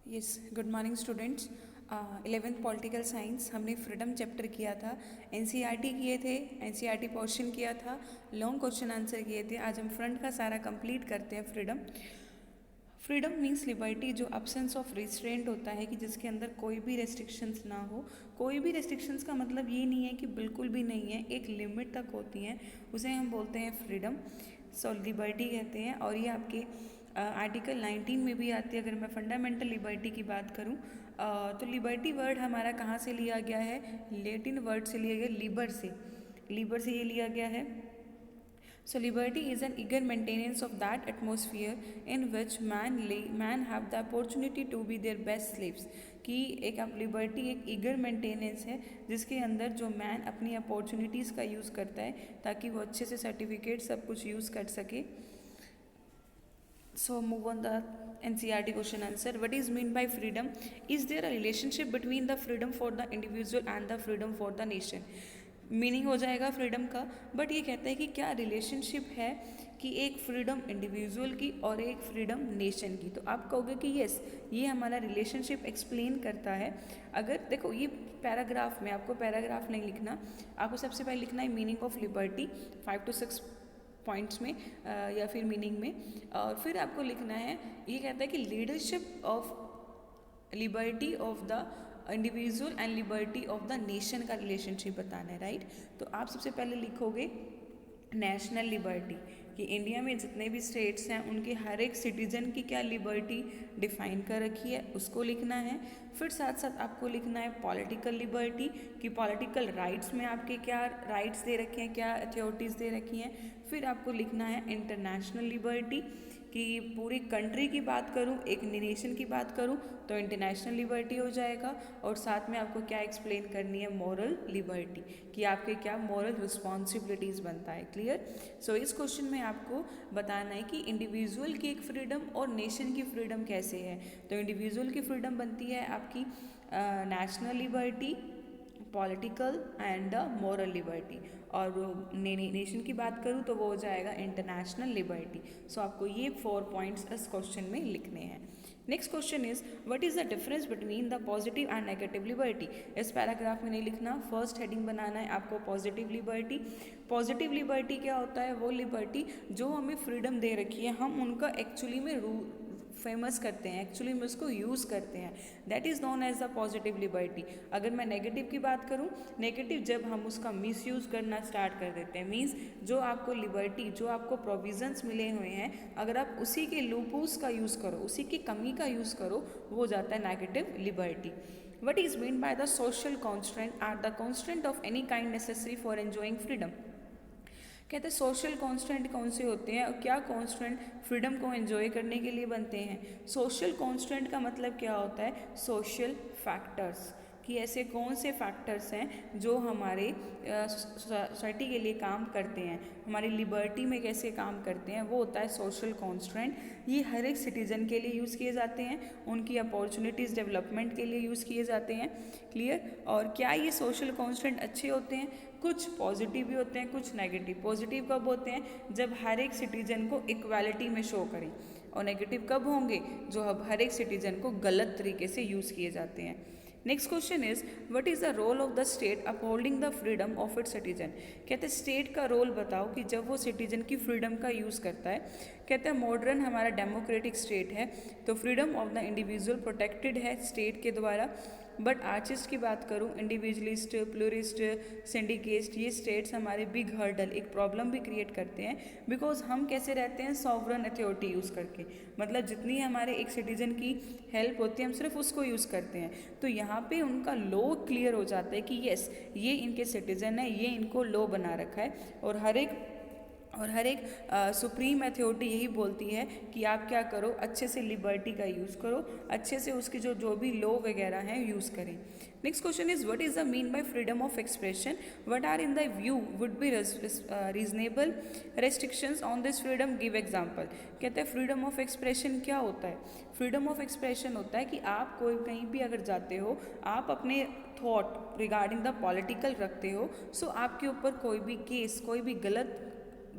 Yes, good morning students. 11th political science हमने freedom chapter किया था, एनसीईआरटी किए थे, एनसीईआरटी पोर्शन किया था, लॉन्ग क्वेश्चन आंसर किए थे। आज हम फ्रंट का सारा कंप्लीट करते हैं। फ्रीडम फ्रीडम मीन्स लिबर्टी, जो अब्सेंस ऑफ रिस्ट्रेंट होता है कि जिसके अंदर कोई भी रेस्ट्रिक्शंस ना हो। कोई भी रेस्ट्रिक्शंस का मतलब ये नहीं है कि बिल्कुल भी नहीं है, एक लिमिट तक होती हैं, उसे हम बोलते हैं फ्रीडम। सो लिबर्टी कहते हैं। और ये आपके आर्टिकल 19 में भी आती है। अगर मैं फंडामेंटल लिबर्टी की बात करूं तो लिबर्टी वर्ड हमारा कहाँ से लिया गया है? लैटिन वर्ड से लिया गया, लीबर से ये लिया गया है। So liberty is an eager maintenance of that atmosphere in which man have the opportunity to be their best slaves। कि एक आप लिबर्टी एक ईगर मेंटेनेंस है जिसके अंदर जो मैन अपनी अपॉर्चुनिटीज़ का यूज़ करता है ताकि वो अच्छे से सर्टिफिकेट सब कुछ यूज़ कर सके। So move on the NCERT question answer. What is mean by freedom? Is there a relationship between the freedom for the individual and the freedom for the nation? Meaning हो जाएगा freedom का, but ये कहता है कि क्या relationship है कि एक फ्रीडम इंडिविजुअल की और एक फ्रीडम नेशन की। तो आप कहोगे कि यस, ये हमारा रिलेशनशिप एक्सप्लेन करता है। अगर देखो ये पैराग्राफ में, आपको पैराग्राफ नहीं लिखना, आपको सबसे पहले लिखना है meaning of liberty 5 to 6 points में या फिर मीनिंग में, और फिर आपको लिखना है, ये कहता है कि leadership of liberty of the individual and liberty of the nation का रिलेशनशिप बताना है, राइट। तो आप सबसे पहले लिखोगे नेशनल लिबर्टी, कि इंडिया में जितने भी स्टेट्स हैं उनके हर एक सिटीजन की क्या लिबर्टी डिफाइन कर रखी है, उसको लिखना है। फिर साथ साथ आपको लिखना है पॉलिटिकल लिबर्टी, कि पॉलिटिकल राइट्स में आपके क्या राइट्स दे रखे हैं, क्या अथॉरिटीज़ दे रखी हैं। फिर आपको लिखना है इंटरनेशनल लिबर्टी, कि पूरी कंट्री की बात करूं, एक नेशन की बात करूं तो इंटरनेशनल लिबर्टी हो जाएगा। और साथ में आपको क्या एक्सप्लेन करनी है? मॉरल लिबर्टी, कि आपके क्या मॉरल रिस्पॉन्सिबिलिटीज़ बनता है। क्लियर? सो इस क्वेश्चन में आपको बताना है कि इंडिविजुअल की एक फ्रीडम और नेशन की फ्रीडम कैसे है। तो इंडिविजुअल की फ्रीडम बनती है आपकी national liberty, political and the moral liberty, और नेशन की बात करूँ तो वो हो जाएगा इंटरनेशनल लिबर्टी। सो आपको ये 4 पॉइंट्स इस क्वेश्चन में लिखने हैं। Next question is what is the difference between the positive and negative liberty. इस पैराग्राफ में नहीं लिखना, फर्स्ट हेडिंग बनाना है आपको पॉजिटिव लिबर्टी। पॉजिटिव लिबर्टी क्या होता है? वो लिबर्टी जो हमें फ्रीडम दे रखी है, हम उनका एक्चुअली में फेमस करते हैं, एक्चुअली में उसको यूज़ करते हैं, that is known as the positive liberty. अगर मैं नेगेटिव की बात करूँ, नेगेटिव जब हम उसका मिसयूज़ करना स्टार्ट कर देते हैं, मीन्स जो आपको लिबर्टी, जो आपको प्रोविजंस मिले हुए हैं, अगर आप उसी के लूपहोल्स का यूज़ करो, उसी की कमी का यूज़ करो, वो हो जाता है negative liberty. What is meant by the social constraint are the constraint of any kind necessary for enjoying freedom। कहते हैं सोशल कॉन्स्टेंट कौन से होते हैं और क्या कॉन्स्टेंट फ्रीडम को एंजॉय करने के लिए बनते हैं। सोशल कॉन्स्टेंट का मतलब क्या होता है? सोशल फैक्टर्स, कि ऐसे कौन से फैक्टर्स हैं जो हमारे सोसाइटी के लिए काम करते हैं, हमारी लिबर्टी में कैसे काम करते हैं, वो होता है सोशल कॉन्स्टेंट। ये हर एक सिटीज़न के लिए यूज़ किए जाते हैं, उनकी अपॉर्चुनिटीज़ डेवलपमेंट के लिए यूज़ किए जाते हैं। क्लियर? और क्या ये सोशल कॉन्स्टेंट अच्छे होते हैं? कुछ पॉजिटिव भी होते हैं, कुछ नेगेटिव। पॉजिटिव कब होते हैं? जब हर एक सिटीजन को इक्वालिटी में शो करें, और नेगेटिव कब होंगे? जो अब हर एक सिटीजन को गलत तरीके से यूज़ किए जाते हैं। Next question is what is the role of the state upholding the freedom of its citizen. कहते हैं स्टेट का रोल बताओ कि जब वो सिटीजन की फ्रीडम का यूज़ करता है। कहते हैं मॉडर्न हमारा डेमोक्रेटिक स्टेट है, तो freedom of the individual protected है स्टेट के द्वारा। बट आर्टिस्ट की बात करूँ, इंडिविजुअलिस्ट, प्लूरिस्ट, सिंडिकेस्ट, ये स्टेट्स हमारे बिग हर्डल, एक प्रॉब्लम भी क्रिएट करते हैं, बिकॉज हम कैसे रहते हैं? सॉवरन अथॉरिटी यूज़ करके, मतलब जितनी हमारे एक सिटीजन की हेल्प होती है हम सिर्फ उसको यूज़ करते हैं। तो यहाँ पे उनका लॉ क्लियर हो जाता है कि यस, ये इनके सिटीजन है, ये इनको लॉ बना रखा है, और हर एक सुप्रीम अथॉरिटी यही बोलती है कि आप क्या करो, अच्छे से लिबर्टी का यूज़ करो, अच्छे से उसके जो भी लॉ वगैरह हैं यूज़ करें। Next question is what is the mean by freedom of expression, what are in the view would be reasonable restrictions on this freedom, give example. कहते हैं फ्रीडम ऑफ एक्सप्रेशन क्या होता है? फ्रीडम ऑफ एक्सप्रेशन होता है कि आप कोई कहीं भी अगर जाते हो, आप अपने थॉट रिगार्डिंग द पॉलिटिकल रखते हो, सो आपके ऊपर कोई भी केस, कोई भी गलत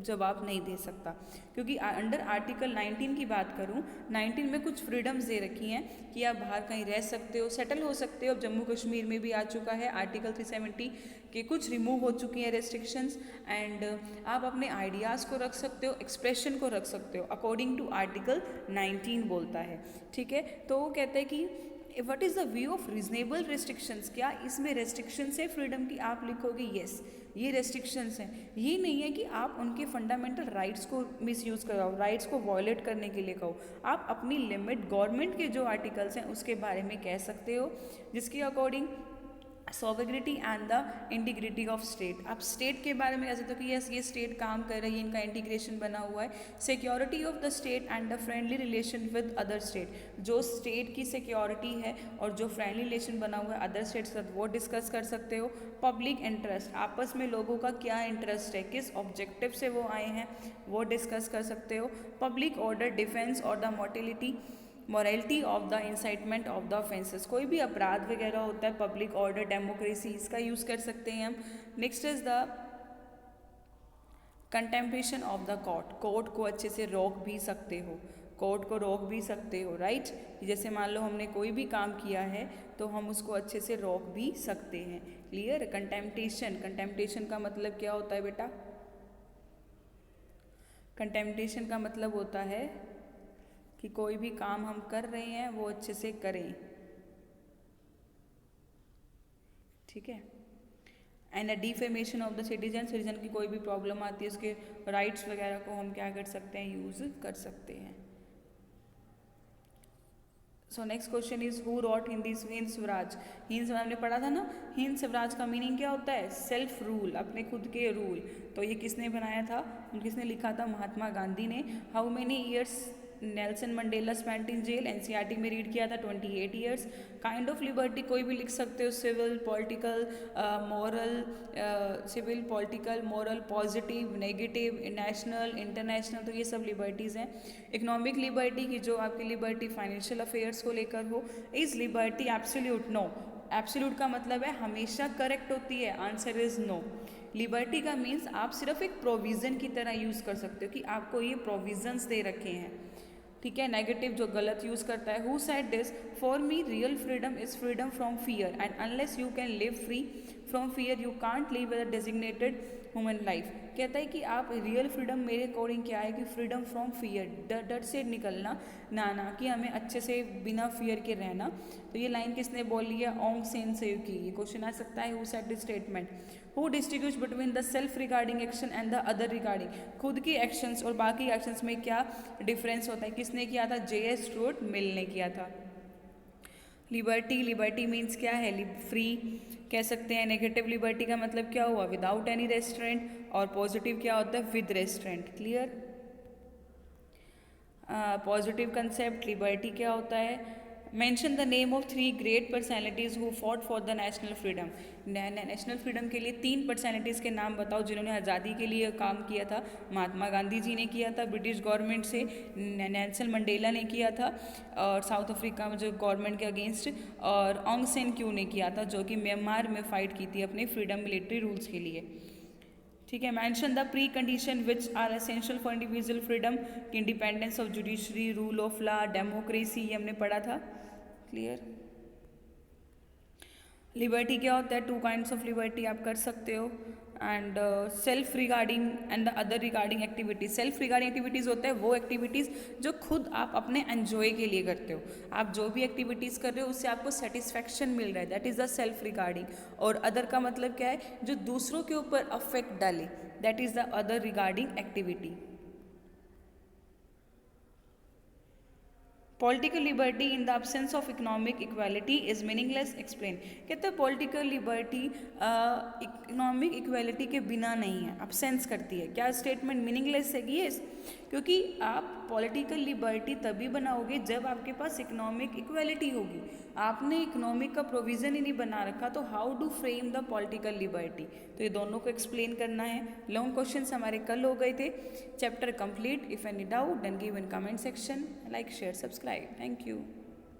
जवाब नहीं दे सकता, क्योंकि अंडर आर्टिकल 19 की बात करूं, 19 में कुछ फ्रीडम्स दे रखी हैं कि आप बाहर कहीं रह सकते हो, सेटल हो सकते हो। जम्मू कश्मीर में भी आ चुका है आर्टिकल 370 के, कुछ रिमूव हो चुकी हैं रेस्ट्रिक्शंस। एंड आप अपने आइडियाज़ को रख सकते हो, एक्सप्रेशन को रख सकते हो, अकॉर्डिंग टू आर्टिकल 19 बोलता है। ठीक है, तो वो कहते हैं कि what is the view of reasonable restrictions, क्या इसमें रेस्ट्रिक्शंस है फ्रीडम की? आप लिखोगे येस, ये रेस्ट्रिक्शंस हैं। ये नहीं है कि आप उनके फंडामेंटल राइट्स को मिसयूज़ कराओ, राइट्स को वॉयलेट करने के लिए कहो। आप अपनी लिमिट गवर्नमेंट के जो आर्टिकल्स हैं उसके बारे में कह सकते हो, जिसके according sovereignty and the integrity of state. आप स्टेट के बारे में कह सकते हो कि यस, ये स्टेट काम कर रही है, इनका इंटीग्रेशन बना हुआ है। Security of the state and the friendly relation with other state, जो स्टेट की सिक्योरिटी है और जो फ्रेंडली रिलेशन बना हुआ है अदर स्टेट के साथ, वो डिस्कस कर सकते हो। पब्लिक इंटरेस्ट, आपस में लोगों का क्या इंटरेस्ट है, किस ऑब्जेक्टिव से वो आए हैं, वो डिस्कस कर सकते हो। पब्लिक ऑर्डर, डिफेंस और the morality of the incitement of the offences, कोई भी अपराध वगैरह होता है, पब्लिक ऑर्डर, डेमोक्रेसी, इसका यूज़ कर सकते हैं हम। Next is the contemptation of the court, court को अच्छे से रोक भी सकते हो, कोर्ट को रोक भी सकते हो, राइट। जैसे मान लो हमने कोई भी काम किया है तो हम उसको अच्छे से रोक भी सकते हैं। क्लियर। कंटेम्पटेशन, कंटेम्पटेशन का मतलब क्या होता है बेटा? कंटेम्पटेशन का मतलब होता है कि कोई भी काम हम कर रहे हैं वो अच्छे से करें, ठीक है। And a defamation of the citizen, citizen की कोई भी प्रॉब्लम आती है उसके राइट्स वगैरह को हम क्या कर सकते हैं, यूज कर सकते हैं। So next question is who rot Hindi Hind Swaraj. Hind Swaraj हमने पढ़ा था ना, हिंद स्वराज का मीनिंग क्या होता है? सेल्फ रूल, अपने खुद के रूल। तो ये किसने बनाया था, किसने लिखा था? महात्मा गांधी ने। How many years Nelson Mandela spent in jail, NCERT में रीड किया था 28 ईयर्स। काइंड ऑफ लिबर्टी कोई भी लिख सकते हो, civil, political, moral, civil, political, moral, positive, negative, national, international, तो ये सब लिबर्टीज़ हैं। इकोनॉमिक लिबर्टी की जो आपकी लिबर्टी फाइनेंशियल अफेयर्स को लेकर हो। Is liberty absolute? No. Absolute का मतलब है हमेशा करेक्ट होती है, आंसर इज नो। लिबर्टी का मीन्स आप सिर्फ एक प्रोविज़न की तरह यूज़ कर सकते हो कि आपको ये प्रोविजंस दे रखे हैं, ठीक है। नेगेटिव जो गलत यूज़ करता है। Who said this? For me real freedom is freedom from fear and unless you can live free from fear you can't live with a designated human life. कहता है कि आप रियल फ्रीडम मेरे according क्या है कि फ्रीडम फ्रॉम फियर, डर से निकलना, ना कि हमें अच्छे से बिना फियर के रहना। तो ये लाइन किसने बोली है? ऑन्ग सेन सू की। ये क्वेश्चन आ सकता है, who said this statement. Who distinguish between the self regarding action and the other regarding, खुद की एक्शंस और बाकी एक्शंस में क्या डिफरेंस होता है? किसने किया था? J.S. स्टुअर्ट मिल ने किया था। लिबर्टी, लिबर्टी मीन्स क्या है? फ्री कह सकते हैं। नेगेटिव लिबर्टी का मतलब क्या हुआ? Without any restaurant. और पॉजिटिव क्या होता है? With restaurant. Clear. Positive concept liberty क्या होता है? Mention the name of 3 great personalities who fought for the national freedom. National freedom के लिए 3 पर्सनैलिटीज़ के नाम बताओ जिन्होंने आज़ादी के लिए काम किया था। महात्मा गांधी जी ने किया था ब्रिटिश गवर्नमेंट से, नेल्सन मंडेला ने किया था और साउथ अफ्रीका में जो गवर्नमेंट के अगेंस्ट, और ऑन्ग सैन क्यू ने किया था जो कि म्यांमार में फ़ाइट की थी अपने फ्रीडम मिलिट्री रूल्स के लिए, ठीक है। Mention the precondition which are essential for individual freedom, independence of judiciary, rule of law, democracy, ये हमने पढ़ा था। क्लियर। लिबर्टी क्या होता है? 2 काइंड्स ऑफ लिबर्टी आप कर सकते हो। And self regarding and the other regarding activities. Self regarding activities होता है वो एक्टिविटीज़ जो खुद आप अपने एन्जॉय के लिए करते हो। आप जो भी एक्टिविटीज़ कर रहे हो उससे आपको सेटिस्फैक्शन मिल रहा है, that is the self regarding. और अदर का मतलब क्या है? जो दूसरों के ऊपर अफेक्ट डाले, that is the other regarding activity. Political liberty in the absence of economic equality is meaningless, explain. कहते हैं पॉलिटिकल लिबर्टी इकोनॉमिक इक्वालिटी के बिना नहीं है, absence करती है। क्या स्टेटमेंट मीनिंगलेस है? यस, क्योंकि आप पॉलिटिकल लिबर्टी तभी बनाओगे जब आपके पास इकोनॉमिक इक्वालिटी होगी। आपने इकोनॉमिक का प्रोविज़न ही नहीं बना रखा, तो how do frame the political liberty? तो ये दोनों को एक्सप्लेन करना है। लॉन्ग क्वेश्चंस हमारे कल हो गए थे। Chapter complete. If any doubt then give in comment section, like share subscribe. Thank you.